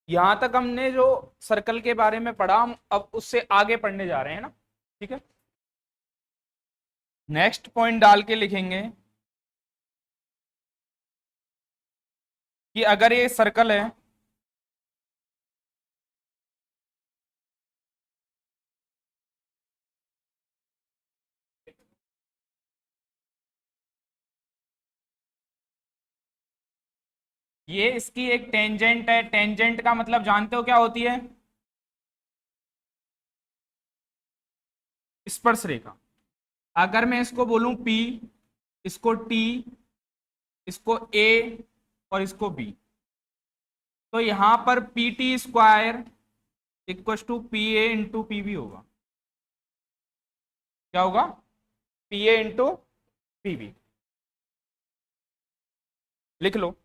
यहां तक हमने जो सर्कल के बारे में पढ़ा, हम अब उससे आगे पढ़ने जा रहे हैं ना। ठीक है, नेक्स्ट पॉइंट डाल के लिखेंगे कि अगर ये सर्कल है, ये इसकी एक टेंजेंट है। टेंजेंट का मतलब जानते हो क्या होती है? स्पर्श रेखा। अगर मैं इसको बोलूं P, इसको T, इसको A और इसको B, तो यहां पर PT² equal to PA into PB होगा। क्या होगा? PA into PB। लिख लो।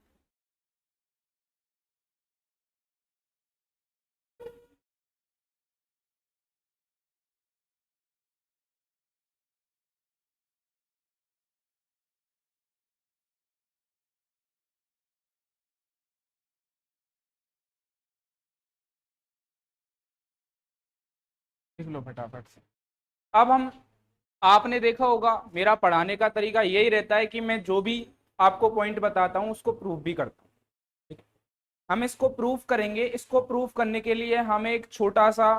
लिख लो फटाफट से। अब हम, आपने देखा होगा मेरा पढ़ाने का तरीका यही रहता है कि मैं जो भी आपको पॉइंट बताता हूं उसको प्रूफ भी करता हूं। ठीक है? हम इसको प्रूफ करेंगे। इसको प्रूफ करने के लिए हमें एक छोटा सा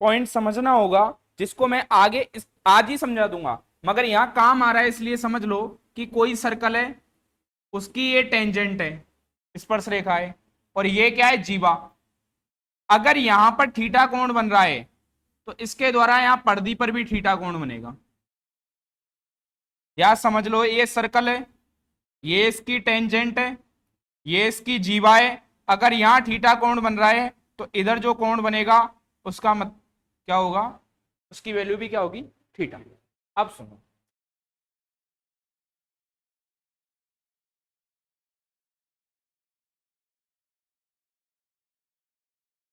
पॉइंट समझना होगा, जिसको मैं आगे आज ही समझा दूंगा, मगर यहां काम आ रहा है इसलिए समझ लो कि कोई सर्कल है, उसकी ये टेंजेंट है, स्पर्श रेखा है, और ये क्या है? जीवा। अगर यहां पर थीटा कोण बन रहा है तो इसके द्वारा यहां परिधि पर भी थीटा कोण बनेगा। या समझ लो ये सर्कल है, ये इसकी टेंजेंट है, ये इसकी जीवा है। अगर यहां थीटा कोण बन रहा है तो इधर जो कोण बनेगा उसका मत क्या होगा? उसकी वैल्यू भी क्या होगी? थीटा। अब सुनो,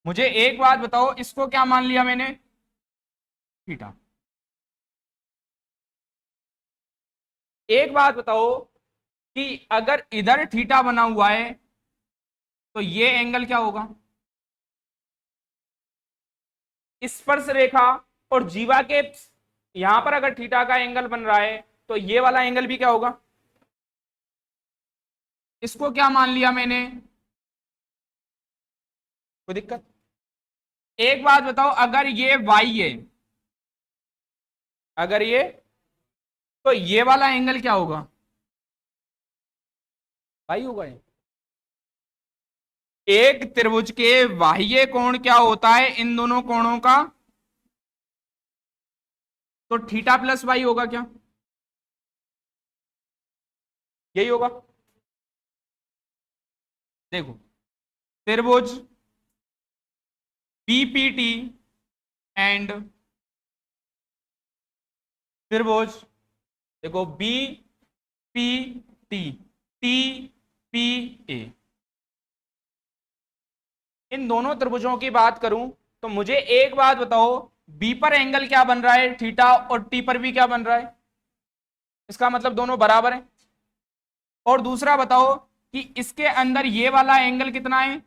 मुझे एक बात बताओ, इसको क्या मान लिया मैंने? थीटा। एक बात बताओ कि अगर इधर थीटा बना हुआ है तो ये एंगल क्या होगा? स्पर्श रेखा और जीवा के यहां पर अगर थीटा का एंगल बन रहा है तो ये वाला एंगल भी क्या होगा? इसको क्या मान लिया मैंने? कोई दिक्कत? एक बात बताओ, अगर ये वाई है, अगर ये, तो ये वाला एंगल क्या होगा? वाई होगा ये। एक त्रिभुज के बाह्य कोण क्या होता है इन दोनों कोणों का? तो थीटा प्लस वाई होगा क्या? यही होगा। देखो, त्रिभुज बीपीटी एंड त्रिभुज, देखो B P T, T P A, इन दोनों त्रिभुजों की बात करूं तो मुझे एक बात बताओ, बी पर एंगल क्या बन रहा है? थीटा। और टी पर भी क्या बन रहा है? इसका मतलब दोनों बराबर हैं। और दूसरा बताओ कि इसके अंदर ये वाला एंगल कितना है?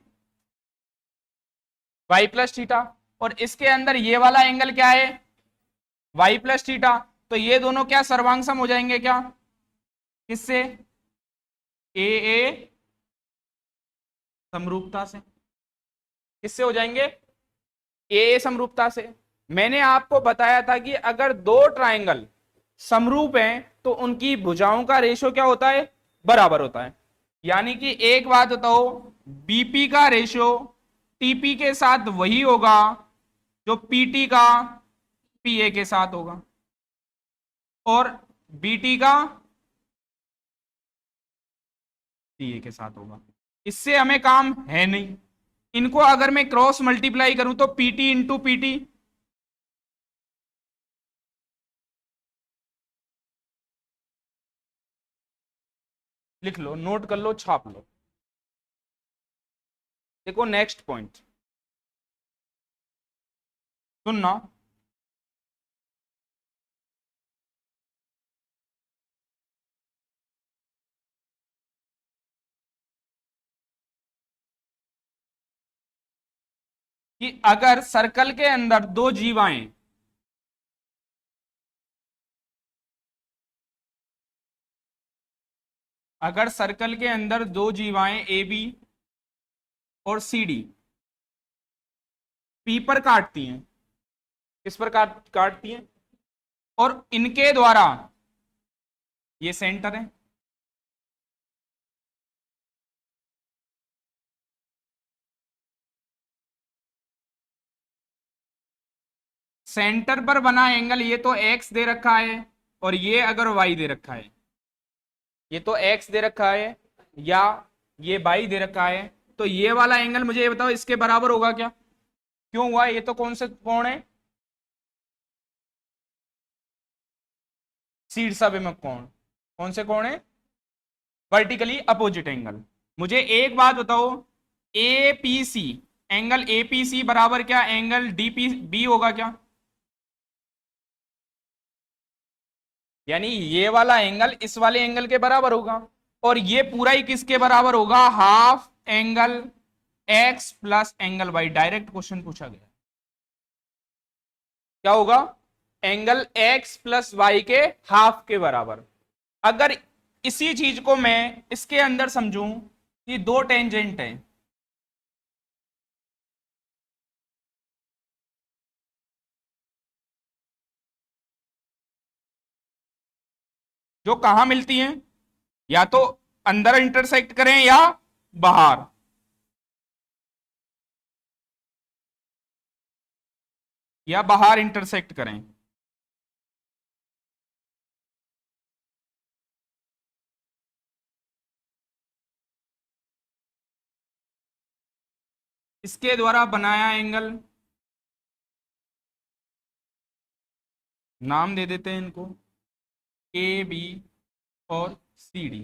Y plus theta. और इसके अंदर ये वाला एंगल क्या है? Y plus theta. तो ये दोनों क्या सर्वांग सम हो जाएंगे क्या? किससे? ए ए समरूपता से। किससे हो जाएंगे? ए समरूपता से। मैंने आपको बताया था कि अगर दो ट्रायंगल समरूप हैं तो उनकी भुजाओं का रेशो क्या होता है? बराबर होता है। यानी कि एक बात बताओ, बीपी का रेशो टीपी के साथ वही होगा जो पीटी का पीए के साथ होगा, और बीटी का टीए के साथ होगा। इससे हमें काम है नहीं। इनको अगर मैं क्रॉस मल्टीप्लाई करूं तो पीटी इंटू पीटी, लिख लो, नोट कर लो, छाप लो। देखो नेक्स्ट पॉइंट, सुनना। कि अगर सर्कल के अंदर दो जीवाएं अगर सर्कल के अंदर दो जीवाएं ए बी और सी डी पी पर काटती हैं, किस पर काटती हैं, और इनके द्वारा, ये सेंटर है, सेंटर पर बना एंगल ये तो एक्स दे रखा है और ये अगर वाई दे रखा है, ये तो एक्स दे रखा है या ये वाई दे रखा है, तो ये वाला एंगल मुझे ये बताओ इसके बराबर होगा क्या? क्यों हुआ? ये तो कौन से कोण है? शीर्षाभिमुख कोण। कौन से कोण है? Vertically opposite angle. मुझे एक बात बताओ, एपीसी, एंगल एपीसी बराबर क्या एंगल डीपी बी होगा क्या? यानी ये वाला एंगल इस वाले एंगल के बराबर होगा, और ये पूरा ही किसके बराबर होगा? Half angle x plus angle y. Direct question पूछा गया, क्या होगा? एंगल एक्स प्लस वाई के हाफ के बराबर। अगर इसी चीज को मैं इसके अंदर समझूं कि दो टेंजेंट है, जो कहां मिलती हैं, या तो अंदर इंटरसेक्ट करें या बाहर, या बाहर इंटरसेक्ट करें, इसके द्वारा बनाया एंगल, नाम दे देते हैं इनको ए बी और सी डी।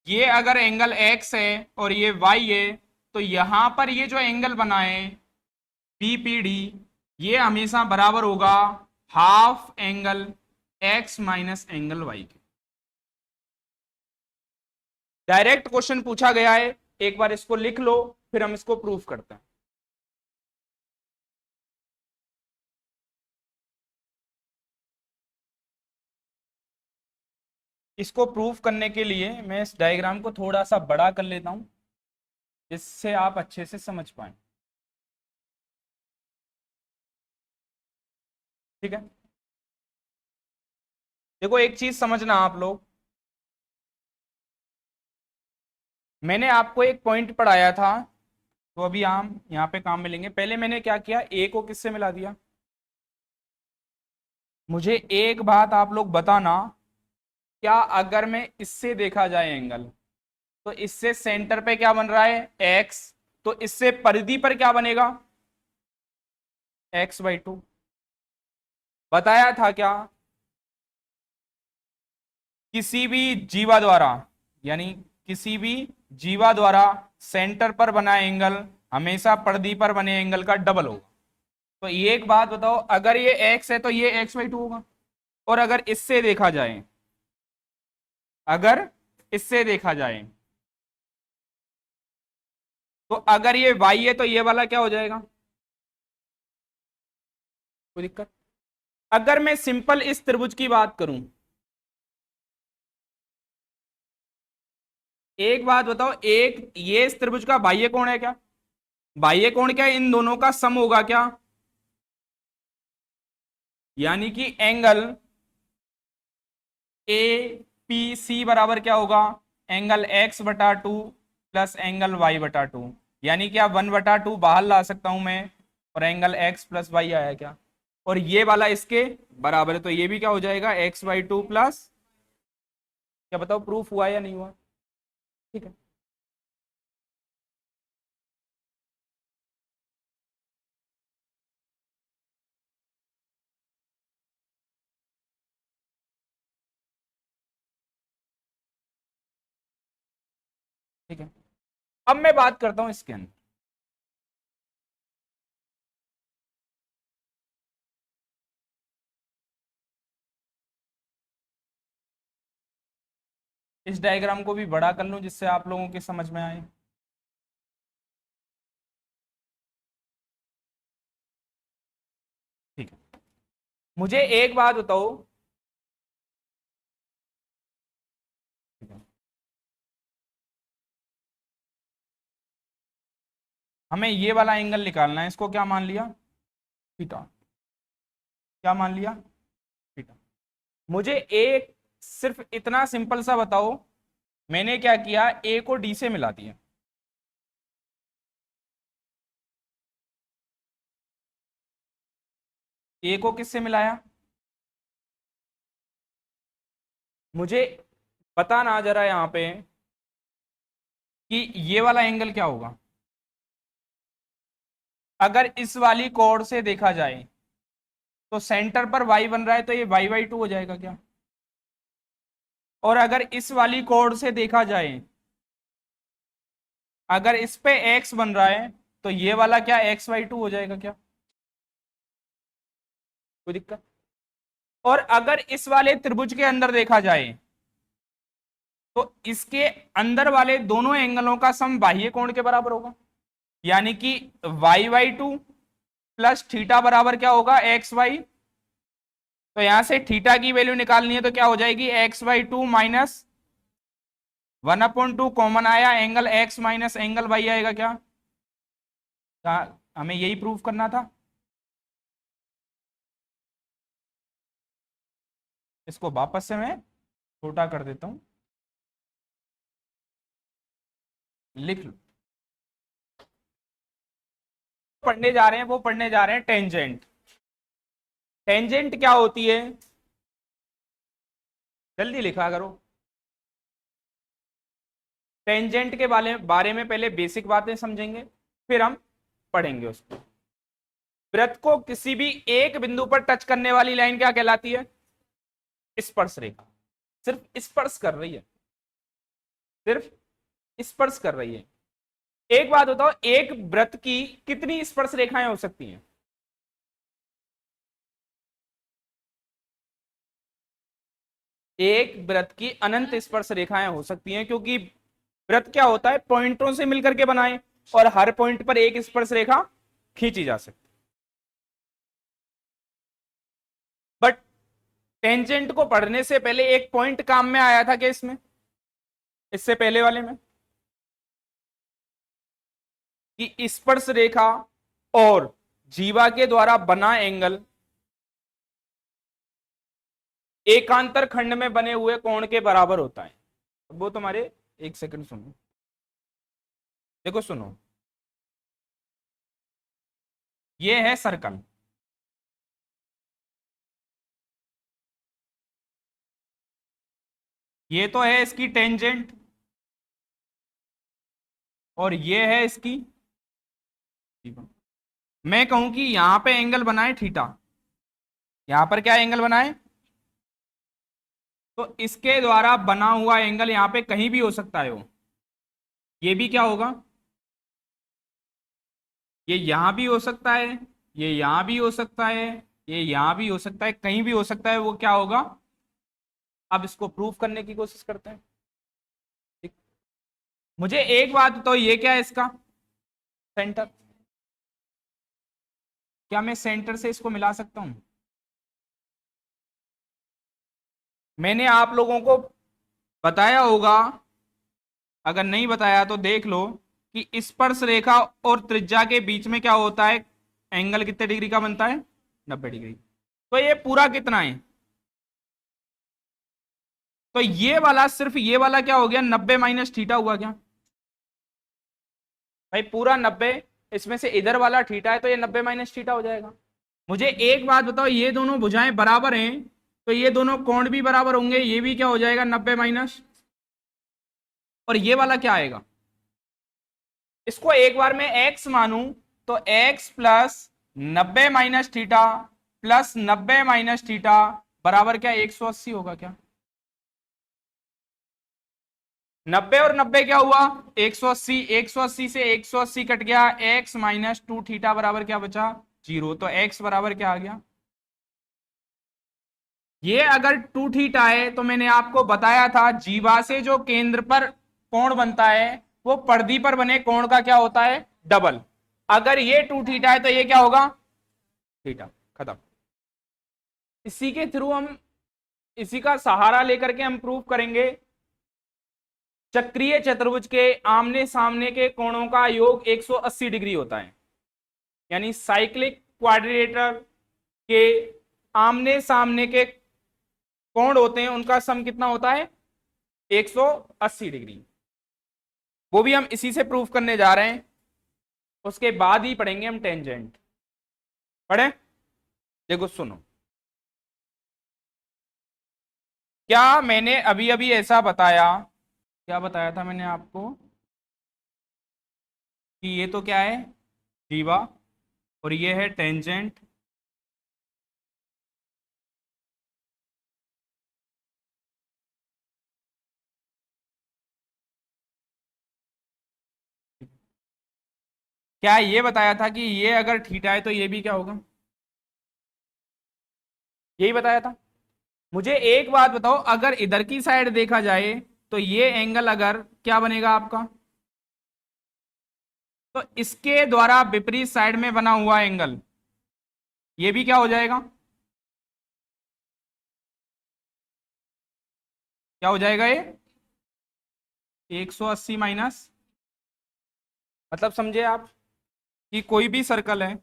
ये अगर एंगल एक्स है और ये वाई है, तो यहां पर ये जो एंगल बना है बीपीडी, ये हमेशा बराबर होगा half angle x minus angle y के। डायरेक्ट क्वेश्चन पूछा गया है, एक बार इसको लिख लो, फिर हम इसको प्रूफ करते हैं। इसको प्रूफ करने के लिए मैं इस डायग्राम को थोड़ा सा बड़ा कर लेता हूं, जिससे आप अच्छे से समझ पाए। ठीक है, देखो एक चीज समझना आप लोग, मैंने आपको एक पॉइंट पढ़ाया था, तो अभी हम यहाँ पे काम में लेंगे। पहले मैंने क्या किया, ए को किससे मिला दिया? मुझे एक बात आप लोग बताना, क्या अगर मैं इससे देखा जाए एंगल, तो इससे सेंटर पे क्या बन रहा है? एक्स। तो इससे परिधि पर क्या बनेगा? x/2। बताया था क्या? किसी भी जीवा द्वारा, यानी किसी भी जीवा द्वारा सेंटर पर बना एंगल हमेशा परिधि पर बने एंगल का डबल होगा। तो ये एक बात बताओ, अगर ये x है तो ये x/2 होगा, और अगर इससे देखा जाए, अगर इससे देखा जाए, तो अगर ये y है तो ये वाला क्या हो जाएगा? कोई दिक्कत? अगर मैं सिंपल इस त्रिभुज की बात करूं, एक बात बताओ, एक ये इस त्रिभुज का बाह्य कोण है क्या? बाह्य कोण क्या इन दोनों का सम होगा क्या? यानी कि एंगल ए पी सी बराबर क्या होगा? Angle x/2 plus angle y/2। यानी क्या 1/2 बाहर ला सकता हूं मैं, और एंगल x प्लस वाई आया क्या? और ये वाला इसके बराबर है, तो ये भी क्या हो जाएगा? x/2 प्लस, क्या बताओ प्रूफ हुआ या नहीं हुआ? ठीक है, ठीक है। अब मैं बात करता हूं इसके अंदर, इस डायग्राम को भी बड़ा कर लूं जिससे आप लोगों के समझ में आए। मुझे एक बात बताओ, हमें ये वाला एंगल निकालना है, इसको क्या मान लिया, थीटा। क्या मान लिया, थीटा। मुझे एक सिर्फ इतना सिंपल सा बताओ, मैंने क्या किया, ए को डी से मिला दिया। ए को किससे मिलाया, मुझे बताना जरा यहां पे कि ये वाला एंगल क्या होगा। अगर इस वाली कोण से देखा जाए तो सेंटर पर y बन रहा है, तो ये y/2 हो जाएगा क्या। और अगर इस वाली कोण से देखा जाए, अगर इस पे x बन रहा है, तो ये वाला क्या x/2 हो जाएगा क्या, कोई दिक्कत। और अगर इस वाले त्रिभुज के अंदर देखा जाए, तो इसके अंदर वाले दोनों एंगलों का सम बाह्य कोण के बराबर होगा, यानी कि y/2 प्लस थीटा बराबर क्या होगा, xy। तो यहां से थीटा की वैल्यू निकालनी है, तो क्या हो जाएगी, x/2 माइनस 1/2 कॉमन आया, angle x minus angle y आएगा क्या। हमें यही प्रूव करना था। इसको वापस से मैं छोटा कर देता हूं, लिख लो। पढ़ने जा रहे हैं, वो पढ़ने जा रहे हैं टेंजेंट। टेंजेंट क्या होती है, जल्दी लिखा करो। टेंजेंट के बारे में पहले बेसिक बातें समझेंगे, फिर हम पढ़ेंगे उसको। वृत्त को किसी भी एक बिंदु पर टच करने वाली लाइन क्या कहलाती है, स्पर्श रेखा। सिर्फ स्पर्श कर रही है, सिर्फ स्पर्श कर रही है। एक बात बताओ, एक वृत्त की कितनी स्पर्श रेखाएं हो सकती हैं, एक वृत्त की अनंत स्पर्श रेखाएं हो सकती हैं, क्योंकि वृत्त क्या होता है, पॉइंटों से मिलकर के बनाए, और हर पॉइंट पर एक स्पर्श रेखा खींची जा सकती। बट टेंजेंट को पढ़ने से पहले एक पॉइंट काम में आया था क्या इसमें, इससे पहले वाले में, कि स्पर्श रेखा और जीवा के द्वारा बना एंगल एकांतर खंड में बने हुए कोण के बराबर होता है। वो तुम्हारे, एक सेकंड सुनो, देखो सुनो, ये है सर्कल, ये तो है इसकी टेंजेंट, और ये है इसकी, मैं कहूं कि यहां पे एंगल बनाए थीटा, यहां पर क्या एंगल बनाए, तो इसके द्वारा बना हुआ एंगल यहां पे कहीं भी हो सकता है वो, ये भी क्या होगा, ये यहां भी हो सकता है, ये यहां भी हो सकता है, ये यहां भी हो सकता है, कहीं भी हो सकता है, वो क्या होगा। अब इसको प्रूफ करने की कोशिश करते हैं। ठीक? मुझे एक बात बताओ, ये क्या है इसका सेंटर, क्या मैं सेंटर से इसको मिला सकता हूं। मैंने आप लोगों को बताया होगा, अगर नहीं बताया तो देख लो, कि स्पर्श रेखा और त्रिज्या के बीच में क्या होता है, एंगल कितने डिग्री का बनता है, 90 डिग्री। तो ये पूरा कितना है, तो ये वाला, सिर्फ ये वाला क्या हो गया, 90 माइनस थीटा हुआ क्या, भाई पूरा 90, इसमें से इधर वाला थीटा है, तो ये 90 माइनस थीटा हो जाएगा। मुझे एक बात बताओ, ये दोनों भुजाएं बराबर हैं, तो ये दोनों कोण भी बराबर होंगे, ये भी क्या हो जाएगा 90 माइनस, और ये वाला क्या आएगा, इसको एक बार मैं x मानूं, तो x plus 90 minus theta plus 90 minus theta बराबर क्या 180 होगा क्या, 90 और 90 क्या हुआ 180, 180 से 180 कट गया, x माइनस 2 थीटा बराबर क्या बचा 0, तो x बराबर क्या आ गया। ये अगर 2 थीटा है, तो मैंने आपको बताया था जीवा से जो केंद्र पर कोण बनता है, वो परिधि पर बने कोण का क्या होता है, डबल। अगर ये 2 थीटा है, तो ये क्या होगा, थीटा, खत्म। इसी के थ्रू हम, इसी का सहारा लेकर के हम प्रूव करेंगे चक्रीय चतुर्भुज के आमने सामने के कोणों का योग 180 डिग्री होता है। यानी साइक्लिक क्वाड्रिलेटरल के आमने सामने के कोण होते हैं, उनका सम कितना होता है? 180 डिग्री। वो भी हम इसी से प्रूफ करने जा रहे हैं, उसके बाद ही पढ़ेंगे हम टेंजेंट। पढ़े? देखो सुनो, क्या मैंने अभी अभी ऐसा बताया, क्या बताया था मैंने आपको कि ये तो क्या है, जीवा, और ये है टेंजेंट। क्या ये बताया था कि ये अगर थीटा है तो ये भी क्या होगा? यही बताया था। मुझे एक बात बताओ, अगर इधर की साइड देखा जाए तो ये एंगल अगर क्या बनेगा आपका, तो इसके द्वारा विपरीत साइड में बना हुआ एंगल ये भी क्या हो जाएगा? क्या हो जाएगा ये? 180 माइनस, मतलब समझे आप कि कोई भी सर्कल है,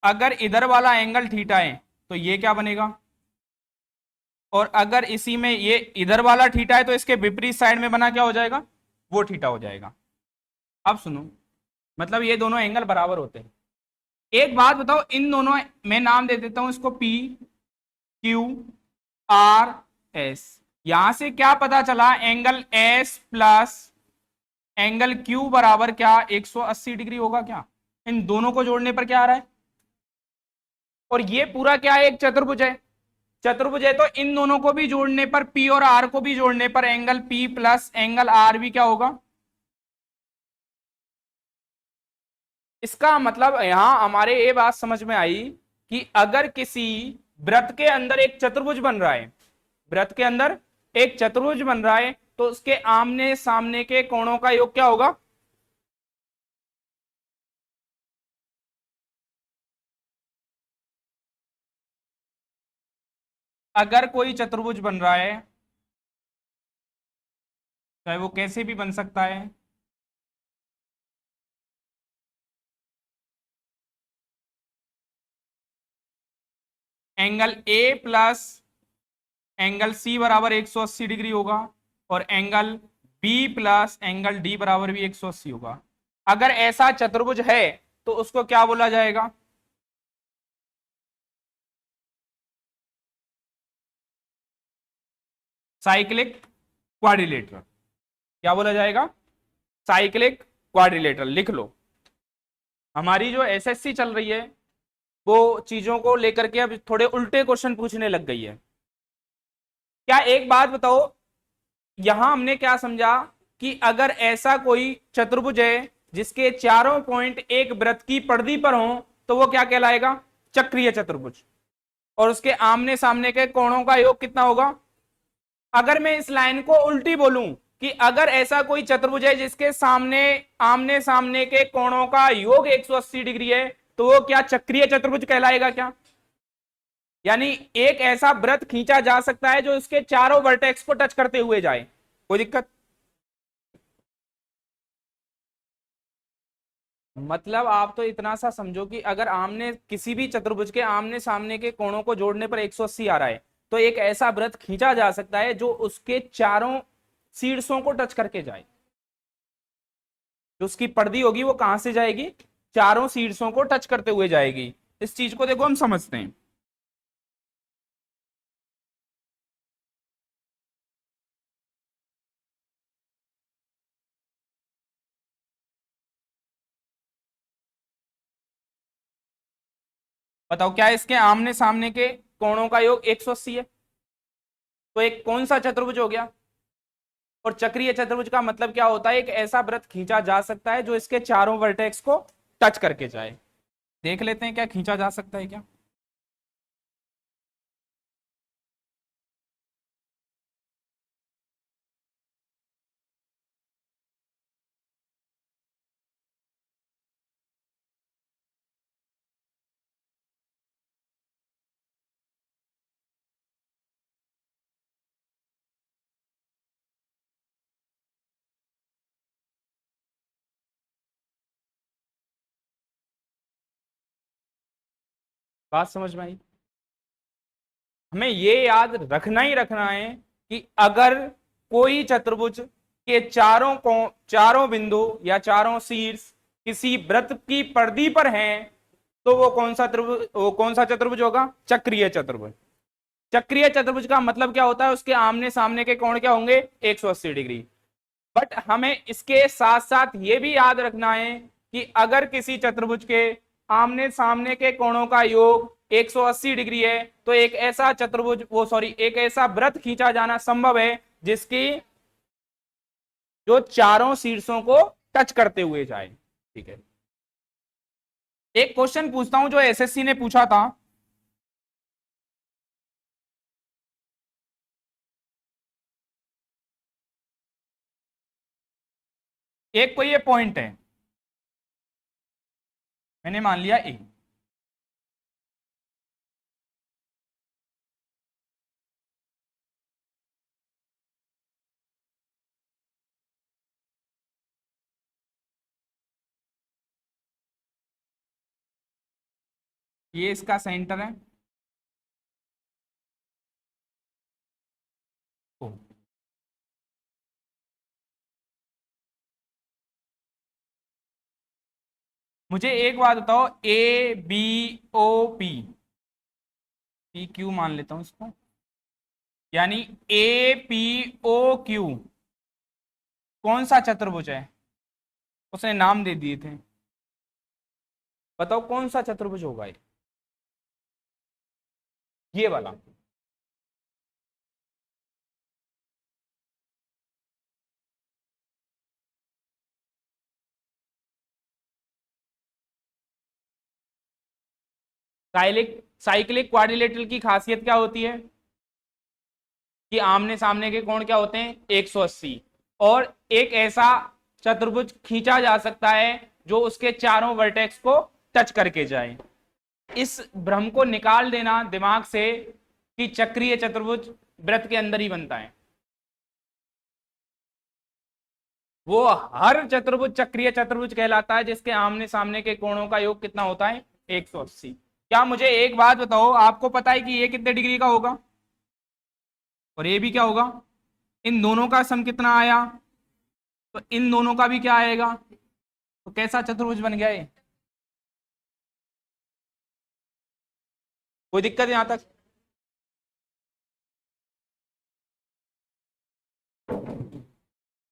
अगर इधर वाला एंगल थीटा है तो ये क्या बनेगा, और अगर इसी में ये इधर वाला थीटा है तो इसके विपरीत साइड में बना क्या हो जाएगा? वो थीटा हो जाएगा। अब सुनो, मतलब ये दोनों एंगल बराबर होते हैं। एक बात बताओ, इन दोनों, मैं नाम दे देता हूं इसको पी क्यू आर एस। यहां से क्या पता चला? Angle S plus angle Q बराबर क्या 180 डिग्री होगा क्या? इन दोनों को जोड़ने पर क्या आ रहा है? और ये पूरा क्या है? एक चतुर्भुज है। चतुर्भुज है तो इन दोनों को भी जोड़ने पर, पी और आर को भी जोड़ने पर angle P plus angle R भी क्या होगा? इसका मतलब यहां हमारे ये बात समझ में आई कि अगर किसी वृत्त के अंदर एक चतुर्भुज बन रहा है, वृत्त के अंदर एक चतुर्भुज बन रहा है, तो उसके आमने सामने के कोणों का योग क्या होगा? अगर कोई चतुर्भुज बन रहा है, चाहे वो कैसे भी बन सकता है, angle A plus angle C बराबर 180 डिग्री होगा, और angle B plus angle D बराबर भी 180 होगा। अगर ऐसा चतुर्भुज है तो उसको क्या बोला जाएगा? Cyclic quadrilateral. क्या बोला जाएगा? Cyclic quadrilateral. लिख लो। हमारी जो एसएससी चल रही है वो चीजों को लेकर के अब थोड़े उल्टे क्वेश्चन पूछने लग गई है। क्या एक बात बताओ, यहां हमने क्या समझा कि अगर ऐसा कोई चतुर्भुज है जिसके चारों पॉइंट एक वृत्त की परिधि पर हो तो वो क्या कहलाएगा? चक्रीय चतुर्भुज। और उसके आमने सामने के कोणों का योग कितना होगा? अगर मैं इस लाइन को उल्टी बोलूं कि अगर ऐसा कोई चतुर्भुज है जिसके सामने आमने सामने के कोणों का योग 180 डिग्री है, तो वो क्या चक्रीय चतुर्भुज कहलाएगा क्या? यानी एक ऐसा वृत्त खींचा जा सकता है जो इसके चारों वर्टेक्स को टच करते हुए जाए। कोई दिक्कत? मतलब आप तो इतना सा समझो कि अगर आमने किसी भी चतुर्भुज के आमने सामने के कोणों को जोड़ने पर 180 आ रहा है, तो एक ऐसा वृत्त खींचा जा सकता है जो उसके चारों शीर्षों को टच करके जाए। जो उसकी परिधि होगी वो कहां से जाएगी? चारों शीर्षों को टच करते हुए जाएगी। इस चीज को देखो हम समझते हैं। बताओ, क्या इसके आमने सामने के कोणों का योग 180 है? तो एक कौन सा चतुर्भुज हो गया? और चक्रीय चतुर्भुज का मतलब क्या होता है? एक ऐसा वृत्त खींचा जा सकता है जो इसके चारों वर्टेक्स को टच करके जाए। देख लेते हैं क्या खींचा जा सकता है क्या। बात समझ में आई? हमें ये याद रखना ही रखना है कि अगर कोई चतुर्भुज के चारों बिंदु या चारों शीर्ष किसी वृत्त की परिधि पर हैं, तो वो कौन सा चतुर्भुज होगा? चक्रीय चतुर्भुज। चक्रीय चतुर्भुज का मतलब क्या होता है? उसके आमने सामने के कोण क्या होंगे? 180 डिग्री। बट हमें इसके साथ साथ ये भी याद रखना है कि अगर किसी चतुर्भुज के आमने सामने के कोणों का योग 180 डिग्री है, तो एक ऐसा चतुर्भुज वो सॉरी एक ऐसा वृत्त खींचा जाना संभव है जिसकी जो चारों शीर्षों को टच करते हुए जाए। ठीक है, एक क्वेश्चन पूछता हूं जो एसएससी ने पूछा था। एक कोई ये पॉइंट है, मैंने मान लिया ए। ये इसका सेंटर है। ओ, मुझे एक बात बताओ, A B O P, P Q मान लेता हूं इसको, यानी ए पी ओ क्यू कौन सा चतुर्भुज है? उसने नाम दे दिए थे, बताओ कौन सा चतुर्भुज होगा ये वाला? साइक्लिक क्वाड्रिलेटरल की खासियत क्या होती है? कि आमने सामने के कोण क्या होते हैं? 180। और एक ऐसा चतुर्भुज खींचा जा सकता है जो उसके चारों वर्टेक्स को टच करके जाए। इस भ्रम को निकाल देना दिमाग से कि चक्रीय चतुर्भुज वृत्त के अंदर ही बनता है। वो हर चतुर्भुज चक्रीय चतुर्भुज कहलाता है जिसके आमने सामने के कोणों का योग कितना होता है? 180। क्या मुझे एक बात बताओ, आपको पता है कि ये कितने डिग्री का होगा और ये भी क्या होगा? इन दोनों का सम कितना आया? तो इन दोनों का भी क्या आएगा? तो कैसा चतुर्भुज बन गया ये? कोई दिक्कत यहां तक?